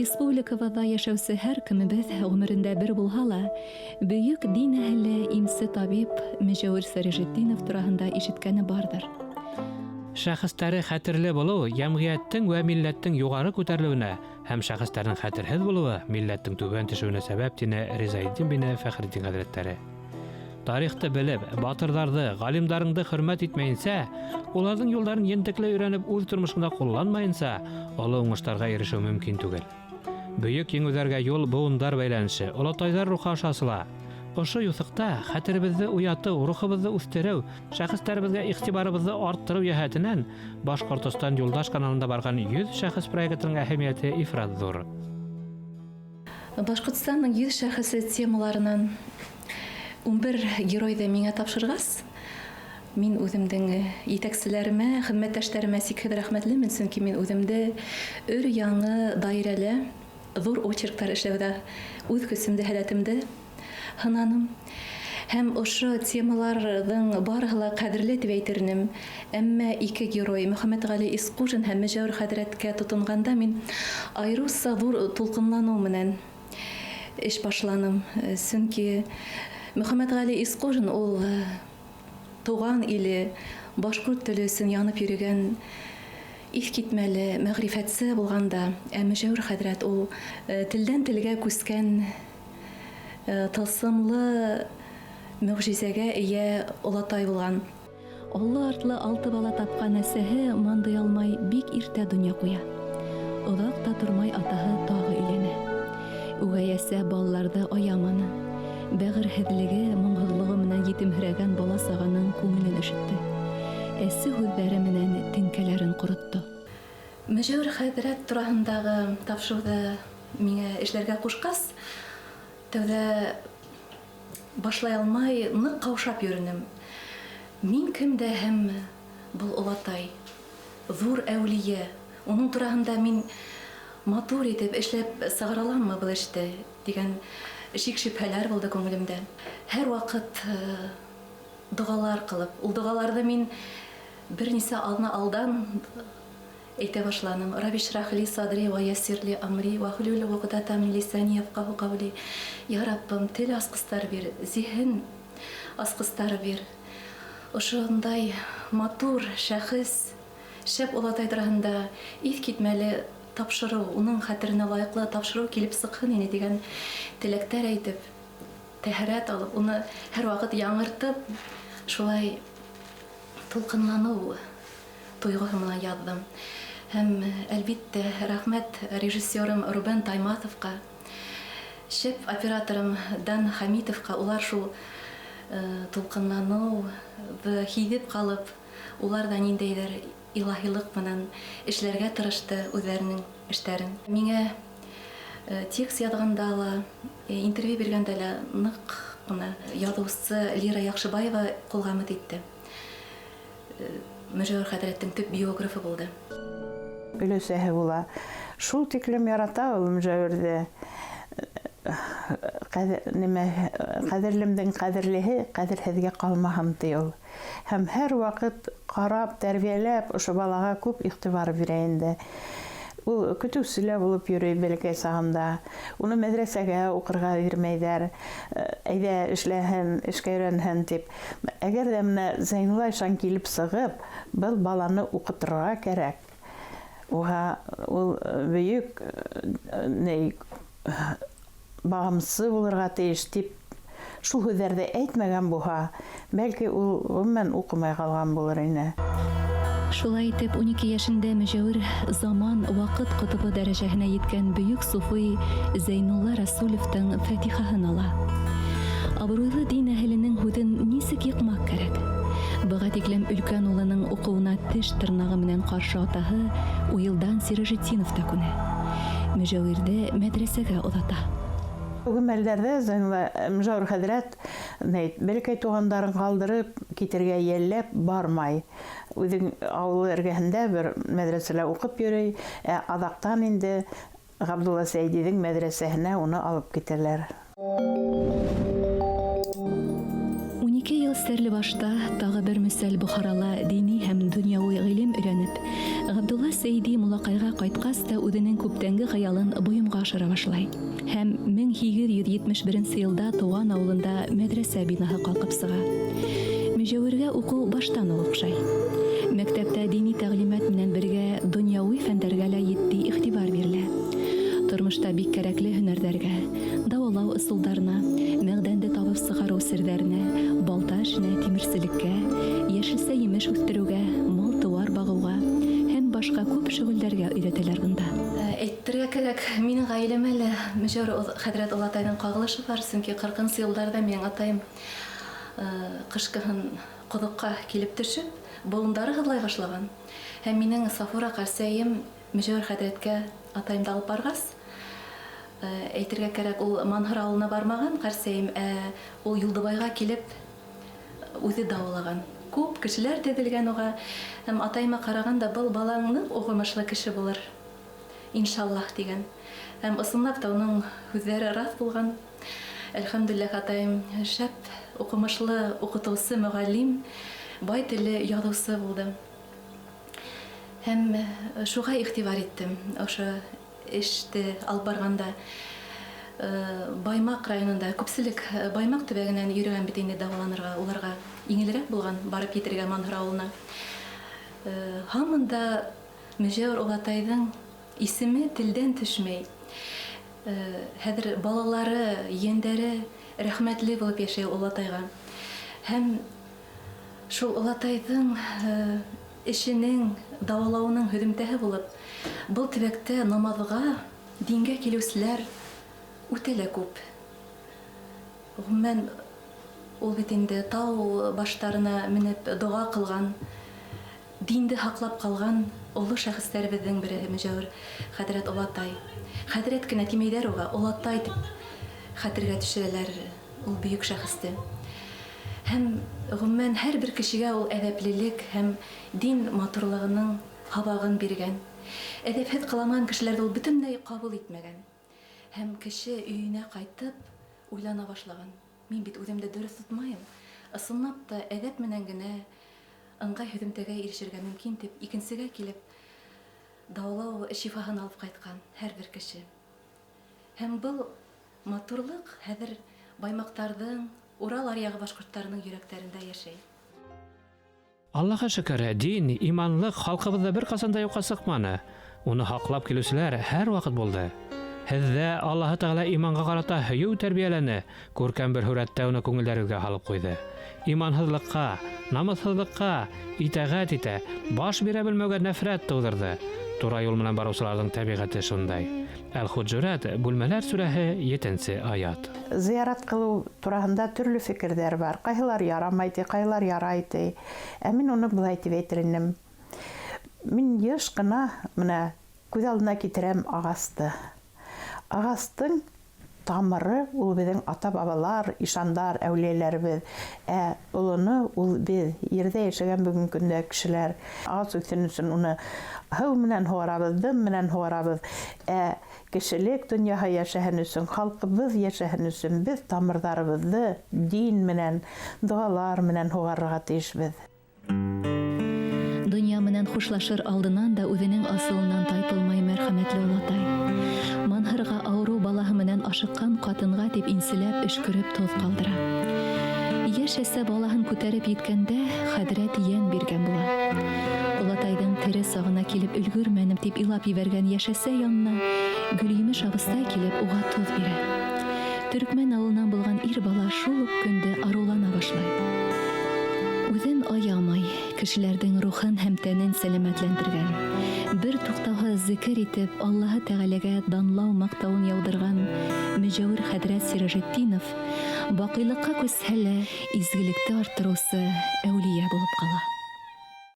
Республикабыҙҙа йәшәүсе һәр кемебеҙ ғүмерендә бер булһа ла, бөйөк дин әһеле имсе табип Мөжәүир Сәләхетдинов тураһында ишеткәне барҙыр. Шәхестәре хәтерле булыу йәмғиәттең вә милләттең юғары күтәрелеүенә һәм шәхестәрҙең хәтерһеҙ булыуы милләттең түбән төшөүенә сәбәп, тине Ризаэтдин бине Фәхретдин хәҙрәттәре. Тарихты белеп, батырҙарҙы, ғалимдарыңды хөрмәт итмәйенсә, уларҙың юлдарын ентекле өйрәнеп, үҙ тормошонда ҡулланмайынса, оло уңыштарға ирешеү мөмкин түгел. Бөйөк еңеүҙәргә юл быуындар бәйләнеше, олатайҙар рухы аша асыла. Ошо юҫыҡта хәтеребеҙҙе уятыу, рухыбыҙҙы үҫтереү, шәхестәребеҙгә иғтибарыбыҙҙы арттырыу йәһәтенән Башҡортостан Юлдаш каналында барған 100 шәхес проектының әһәмиәте ифрат ҙур. Башҡортостандың 100 шәхесе темаларынан 11 геройҙы миңә тапшырғас, мин үҙемдең етәкселәремә, хеҙмәттәштәремә сикһеҙ рәхмәтлемен, сөнки мин үҙемде өр-яңы даирәлә ҙур очерктар эшләүҙә үҙ көсөмдө, һәләтемде һынаным. Һәм ошо темаларҙың барыһы ла ҡәҙерле тип әйтернем. Әммә ике герой, Мөхәммәтғәли Исҡужин һәм Мөжәүир хәҙрәткә тотонғанда мин айырыуса ҙур тулҡынланыу менән эш башланым. Сөнки Мөхәммәтғәли Исҡужин ул тыуған иле, башҡорт теле өсөн янып йөрөгән иҫ китмәле мәғрифәтсе булғанда, ә Мөжәүир хәҙрәт ул телдән телгә күскән тылсымлы мөғжизәгә эйә олатай булған. Оллы-артлы 6 бала тапҡан әсәһе мандый алмай бик иртә донъя ҡуя. Оҙаҡ та тормай атаһы тағы өйләнә. Үгәй әсә балаларҙы аяманы. Бәғерһеҙлеге, моңһоҙлоғо менән етемһерәгән бала сағаның күңелен өшөттө. Әсе һүҙҙәре менән теңкәләрен ҡоротто. Мөжәүир хәҙрәт тураһындағы тапшырыуҙы миңә эшләргә ҡушҡас, тәүҙә башлай алмай ныҡ ҡаушап йөрөнөм. Мин кемдә һәм был олатай, ҙур әүлиә. Уның тураһында мин матур итеп эшләп сығара аламмы был эште дигән шик-шөбһәләр булды күңелемдә. Һәр ваҡыт доғалар ҡылып, ул доғаларҙы мин бер нисә алдан әйтә башланым. Рабби шрах ли садри ва яссир ли амри ва һлул уҡдатам мин лисани яфҡаһу ҡавли. Я Раббым, тел асҡыстар бир, зиһен асҡыстары бир. Ошондай матур, шәхес, шәп олатай тураһында иҫ китмәле тапшырыу, уның хәтеренә лайыҡлы тапшырыу килеп сыҡһын ине дигән теләктәр әйтеп, тәһәрәт алып, уны һәр ваҡыт яңыртып, шулай тулҡынланыу тойғоһо менән яҙҙым. Һәм әлбиттә рәхмәт режиссерым Рубен Тайматовҡа, шәп операторым Дан Хәмитовҡа, улар шул тулҡынланыуҙы һиҙеп ҡалып, улар да ниндәйҙер илаһилыҡ менән эшләргә тырышты үҙҙәренең эштәрен. Миңә текст яҙғанда ла, интервью биргәндә лә ныҡ ҡына яҙыусы Лира Яҡшыбаева ҡулғамыт итте. Мөжәүир хәҙрәттең төп биографы булды. Өләсәһе була. Шул тиклем ярата ул Мөжәүирҙе. Ҡәҙерлемдең ҡәҙерлеһе ҡәҙерһеҙгә ҡалмаһын ти ул. Һәм һәр ваҡыт ҡарап, тәрбиәләп, ошо балаға күп иғтибар бирә инде. Ул көтөүселә булып йөрөй бәләкәй сағында. Уны мәҙрәсәгә уҡырға бирмәйҙәр. Әйҙә эшләһен, эшкә өйрәнһен тип. Әгәр ҙә менә Зәйнулла ишан килеп сығып, был баланы уҡытырға кәрәк. Уға ул бөйөк бағымсы булырға тейеш тип шул һүҙҙәрҙе әйтмәгән булһа, бәлки ул ғөмүмән уҡымай ҡалған булыр ине. Шулай итеп 12 йәшендә Мөжәүир заман, ваҡыт ҡотобо дәрәжәһенә еткән бөйөк суфый Зәйнулла Расуловтың фәтихаһын ала. Абруйлы дин әһеленең һүҙен нисек йыҡмаҡ кәрәк? Быға тиклем өлкән улының уҡыуына теш тырнағы менән ҡаршы атаһы Уйылдан Сиражетдинов та күнә. Мөжәүирҙе мәҙрәсәгә оҙата. Бөгөн мәлдәрҙә Мөжәүир хәҙрәт бәләкәй туғандарын ҡалдырып, китергә йәлләп бармай. Үҙең ауылы эргәһендә бер мәҙрәсәлә уҡып йөрөй, аҙаҡтан инде Ғабдулла Сәйдиҙең мәҙрәсәһенә уны алып китәләр. 12 ел Стәрлебашта тагы бер мөсәл Бохарала дини һәм дөньяви гыйлем өйрәнеп, Габдулла Сәйди Мулакайга кайткас та үзенең күптәнге хыялын буйымга ашыра башлай. Һәм 1871 елда туган авылында мәдрәсә бинаһы калкып сыга. Мөҗәвиргә уку баштан ук охшай. Мәктәптә дини тәгълимат менән бергә дөньяви фәндәргә лә җитди игътибар бирелә. Тормышта бик кәрәкле һөнәрләргә, давалау ысулдарына, мәгъдәнде табып сыгару серләренә, балта эшенә, тимерселеккә, яшелсә емеш үстерүгә, мал-туар багуга һәм башка күп шөгыльләргә өйрәтәләр бунда. Әйтергә кирәк, минең гаиләмә лә Мөҗәвир хәзрәт Олатайның кагылышы бар, чөнки 40-нчы елларда минең атаем кышкыһын кодыкка килеп төшеп, болындары һыҙлай башлаган. Һәм минең Сафура ҡарсәйем Мөҗәвир хәҙрәткә атайымды алып барғас, әйтергә кәрәк, ул Манһыр ауылына бармаған ҡарсәйем, ул Юлдыбайға килеп үҙе дауалаган. Күп кешеләр теҙелгән уға, һәм атайыма ҡарағанда был балаңның уҡымышлы кеше булыр, иншаллах тигән. Һәм ысынлап та уның һүҙҙәре раҫ булған. Әлхәмдулиллах, атайым шәп, уҡымышлы уҡытыусы, мөғәллим, бай телле яҙыусы булды. Һәм шуға иғтибар иттем. Ошо эште алып барғанда Баймаҡ районында күпселек Баймаҡ төбәгенән йөрөгән бит инде дауаланырға, уларға иңелерәк булған барып етергә Манһыр ауылына. Һамында Мөҗәвир Олатайҙың исеме телдән төшмәй. Хәҙер балалары, ейәндәре рәхмәтле булып йәшәй Олатайға. Һәм шул Олатайҙың эшенең, дауалауының һөҙөмтәһе булып, был төбәктә намаҙға, дингә килеүселәр үтә лә күп. Ғөмүмән, ул бит инде тау баштарына менеп доға ҡылған, динде һаҡлап ҡалған оло шәхестәребеҙҙең береһе Мөҗәвир хәҙрәт Олатай. Хәҙрәт кенә тимәйҙәр уға, Олатай тип хәтергә төшөрәләр ул бөйөк шәхесте. Һәм ғөмүмән һәр бер кешегә ул әҙәплелек һәм дин матурлығының һабағын биргән. Әҙәпһеҙ ҡыламаған кешеләрҙе ул бөтөнләй ҡабул итмәгән. Һәм кеше өйөнә ҡайтып уйлана башлаған. Мин бит үҙемде дөрөҫ тотмайым. Ысынлап та әҙәп менән генә ыңғай һөҙөмтәгә ирешергә мөмкин тип, икенсегә килеп дауалау шифаһын алып ҡайтҡан һәр бер кеше. Һәм был матурлыҡ хәҙер Баймаҡтарҙың, Урал аръяғы башҡорттарының йөрәктәрендә йәшәй. Аллаға шөкөр, дин, иманлыҡ халҡыбыҙҙа бер ҡасан да юҡҡа сыҡманы. Уны һаҡлап килеүселәр һәр ваҡыт булды. Һеҙҙә Аллаһы Тәғәлә иманға ҡарата һөйөү тәрбиәләне, күркәм бер һүрәттә уны күңелдәрегеҙгә һалып ҡуйҙы. Иманһыҙлыҡҡа, намыҫһыҙлыҡҡа итәғәт итә, баш бирә белмәүгә нәфрәт тыуҙырҙы. Тура юл менән барыусыларҙың тәбиғәте шундай. Әл-Худжурат, Бүлмәләр сүрәһе 7-нче аят. Зыярат ҡылыу тураһында төрлө фекерҙәр бар. Ҡайһылар ярамай ти, ҡайһылар ярай ти. Ә мин уны былай тип әйтер инем. Мин йыш ҡына менә күҙ алдына китерәм ағасты. Ағастың тамыры ул беҙҙең ата-бабалар, ишандар, әүлиәләребеҙ. Ә олоно ул беҙ, ерҙә йәшәгән бөгөн көндә кешеләр. Ағас үҫен өсөн уны һыу менән һуғарабыҙ, дым менән һуғарабыҙ. Ә кешелек донъяһы йәшәһен өсөн, халҡыбыҙ йәшәһен өсөн беҙ тамырҙарыбыҙҙы дин менән, доғалар менән һуғарырға тейешбеҙ. Донъя менән хушлашыр алдынан да үҙенең асылынан тайпылмай мәрхәмәтле Олатай. Манһырға ауырыу балаһы менән ашыҡҡан ҡатынға тип инселәп, өшкөрөп тоҙ ҡалдыра. Йәш әсә балаһын күтәреп еткәндә, хәҙрәт йән биргән була. Олатайҙың тере сағына килеп өлгөрмәнем тип илап ебәргән йәш әсә янына Гөлйемеш абыстай килеп уға тоҙ бирә. Төркмән ауылынан булған ир бала шул уҡ көндө арыулана башлай. Үҙен аямай, кешеләрҙең рухын һәм тәнен сәләмәтләндергән, бер туҡтауһыҙ зикер итеп, Аллаһы Тәғәләгә данлау маҡтауын яуҙырған Мөҗәвир хәҙрәт Сиражетдинов баҡыйлыҡҡа күсһә лә изгелекте арттырыусы әүлиә булып ҡала.